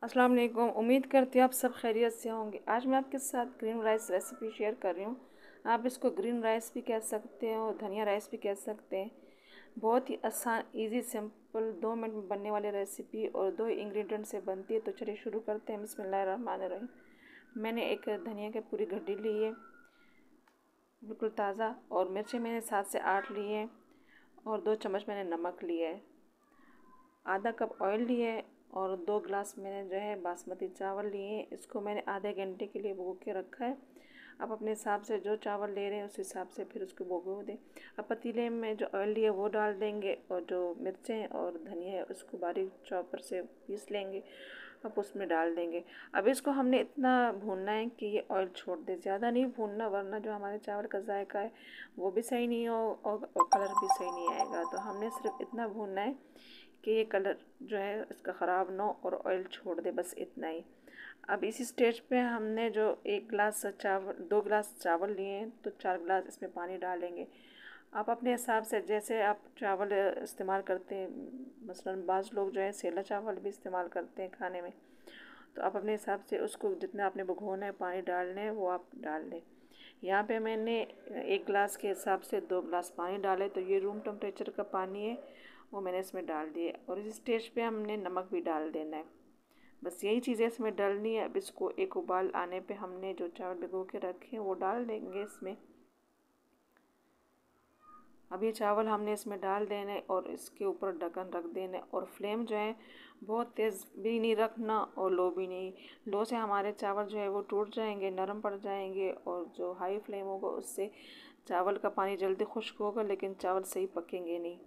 अस्सलाम वालेकुम। उम्मीद करती हूँ आप सब खैरियत से होंगे। आज मैं आपके साथ ग्रीन राइस रेसिपी शेयर कर रही हूँ। आप इसको ग्रीन राइस भी कह सकते हो, धनिया राइस भी कह सकते हैं। बहुत ही आसान, इजी, सिंपल, 2 मिनट में बनने वाली रेसिपी और 2 इंग्रेडिएंट से बनती है। तो चलिए शुरू करते हैं। बिस्मिल्लाहिर्रहमानिर्रहीम। मैंने एक धनिया की पूरी गड्डी ली है, बिल्कुल ताज़ा, और मिर्ची मैंने 7 से 8 ली है और 2 चम्मच मैंने नमक लिया है। आधा कप ऑयल लिए और 2 गिलास मैंने जो है बासमती चावल लिए हैं। इसको मैंने आधे घंटे के लिए भिगो के रखा है। आप अपने हिसाब से जो चावल ले रहे हैं उस हिसाब से फिर उसको भिगो दें। अब पतीले में जो ऑयल लिए वो डाल देंगे और जो मिर्चें और धनिया है उसको बारीक चॉपर से पीस लेंगे। अब उसमें डाल देंगे। अब इसको हमने इतना भूनना है कि ये ऑयल छोड़ दे, ज़्यादा नहीं भूनना, वरना जो हमारे चावल का जायका है वो भी सही नहीं हो और कलर भी सही नहीं आएगा। तो हमने सिर्फ इतना भूनना है कि ये कलर जो है इसका ख़राब ना हो और ऑयल छोड़ दे, बस इतना ही। अब इसी स्टेज पे हमने जो 2 गिलास चावल लिए हैं तो 4 गिलास इसमें पानी डालेंगे। आप अपने हिसाब से, जैसे आप चावल इस्तेमाल करते हैं, मसलन बाज़ लोग जो है सेला चावल भी इस्तेमाल करते हैं खाने में, तो आप अपने हिसाब से उसको जितना आपने भिगोना है पानी डालने हैं वो आप डाल लें। यहाँ पे मैंने 1 गिलास के हिसाब से 2 गिलास पानी डाले, तो ये रूम टेम्परेचर का पानी है, वो मैंने इसमें डाल दिए। और इस स्टेज पे हमने नमक भी डाल देना है। बस यही चीज़ें इसमें डालनी है। अब इसको एक उबाल आने पे हमने जो चावल भिगो के रखे हैं वो डाल देंगे इसमें। अब ये चावल हमने इसमें डाल देने और इसके ऊपर ढक्कन रख देना और फ्लेम जो है बहुत तेज़ भी नहीं रखना और लो भी नहीं। लो से हमारे चावल जो है वो टूट जाएंगे, नरम पड़ जाएंगे, और जो हाई फ्लेम होगा उससे चावल का पानी जल्दी खुश्क होगा लेकिन चावल सही पकेंगे नहीं।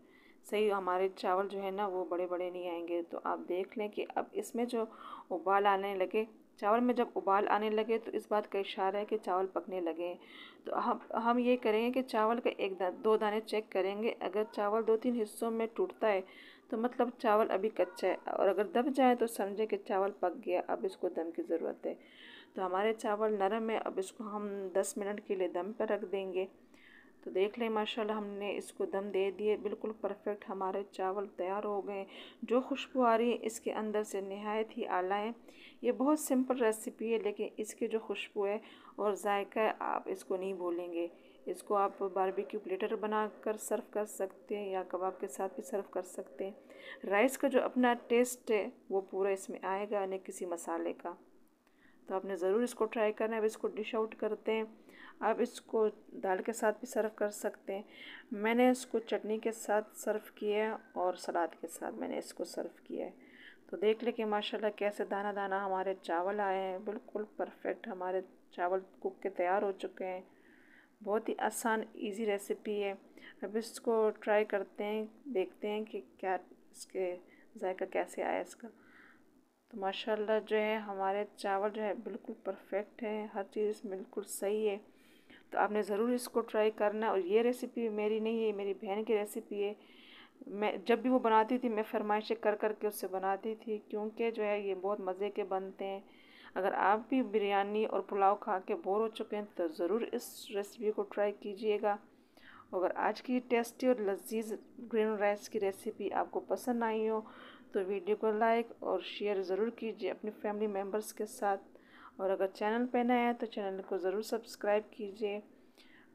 सही हमारे चावल जो है ना वो बड़े बड़े नहीं आएंगे। तो आप देख लें कि अब इसमें जो उबाल आने लगे, चावल में जब उबाल आने लगे तो इस बात का इशारा है कि चावल पकने लगे हैं। तो हम ये करेंगे कि चावल के 1-2 दाने चेक करेंगे। अगर चावल 2-3 हिस्सों में टूटता है तो मतलब चावल अभी कच्चा है, और अगर दब जाए तो समझे कि चावल पक गया, अब इसको दम की ज़रूरत है। तो हमारे चावल नरम है, अब इसको हम 10 मिनट के लिए दम पर रख देंगे। तो देख लें माशाल्लाह हमने इसको दम दे दिए, बिल्कुल परफेक्ट हमारे चावल तैयार हो गए। जो खुशबू आ रही है इसके अंदर से नहायत ही आला है। ये बहुत सिंपल रेसिपी है लेकिन इसकी जो खुशबू है और जायका है आप इसको नहीं भूलेंगे। इसको आप बारबेक्यू प्लेटर बनाकर सर्व कर सकते हैं या कबाब के साथ भी सर्व कर सकते हैं। राइस का जो अपना टेस्ट है वो पूरा इसमें आएगा, न किसी मसाले का। तो आपने ज़रूर इसको ट्राई करना है। अब इसको डिश आउट करते हैं। आप इसको दाल के साथ भी सर्व कर सकते हैं। मैंने इसको चटनी के साथ सर्व किया है और सलाद के साथ मैंने इसको सर्व किया है। तो देख ले कि माशाल्लाह कैसे दाना दाना हमारे चावल आए हैं, बिल्कुल परफेक्ट हमारे चावल कुक के तैयार हो चुके हैं। बहुत ही आसान इजी रेसिपी है। अब इसको ट्राई करते हैं, देखते हैं कि क्या इसके जायका कैसे आया इसका। तो माशाल्लाह जो है हमारे चावल जो है बिल्कुल परफेक्ट है, हर चीज़ बिल्कुल सही है। तो आपने ज़रूर इसको ट्राई करना। और ये रेसिपी मेरी नहीं है, मेरी बहन की रेसिपी है। मैं जब भी वो बनाती थी मैं फरमाइशें कर कर के उससे बनाती थी, क्योंकि जो है ये बहुत मज़े के बनते हैं। अगर आप भी बिरयानी और पुलाव खा के बोर हो चुके हैं तो ज़रूर इस रेसिपी को ट्राई कीजिएगा। अगर आज की टेस्टी और लजीज ग्रीन राइस की रेसिपी आपको पसंद आई हो तो वीडियो को लाइक और शेयर ज़रूर कीजिए अपनी फैमिली मेम्बर्स के साथ। और अगर चैनल पर नए हैं तो चैनल को ज़रूर सब्सक्राइब कीजिए।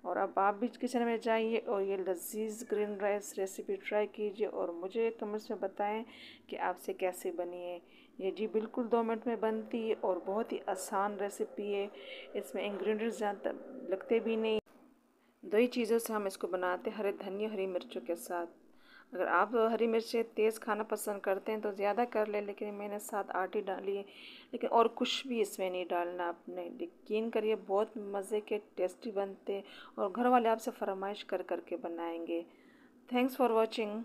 और अब आप भी किचन में जाइए और ये लजीज ग्रीन राइस रेसिपी ट्राई कीजिए और मुझे कमेंट्स में बताएं कि आपसे कैसे बनी है। ये जी बिल्कुल 2 मिनट में बनती है और बहुत ही आसान रेसिपी है। इसमें इंग्रेडिएंट्स ज़्यादा लगते भी नहीं। 2 ही चीज़ों से हम इसको बनाते हैं, हरे धनिया हरी मिर्चों के साथ। अगर आप हरी मिर्चें तेज़ खाना पसंद करते हैं तो ज़्यादा कर लें, लेकिन मैंने 7-8 ही डाली है। लेकिन और कुछ भी इसमें नहीं डालना आपने। यकीन करिए बहुत मज़े के टेस्टी बनते हैं और घर वाले आपसे फरमाइश कर कर के बनाएंगे। Thanks for watching.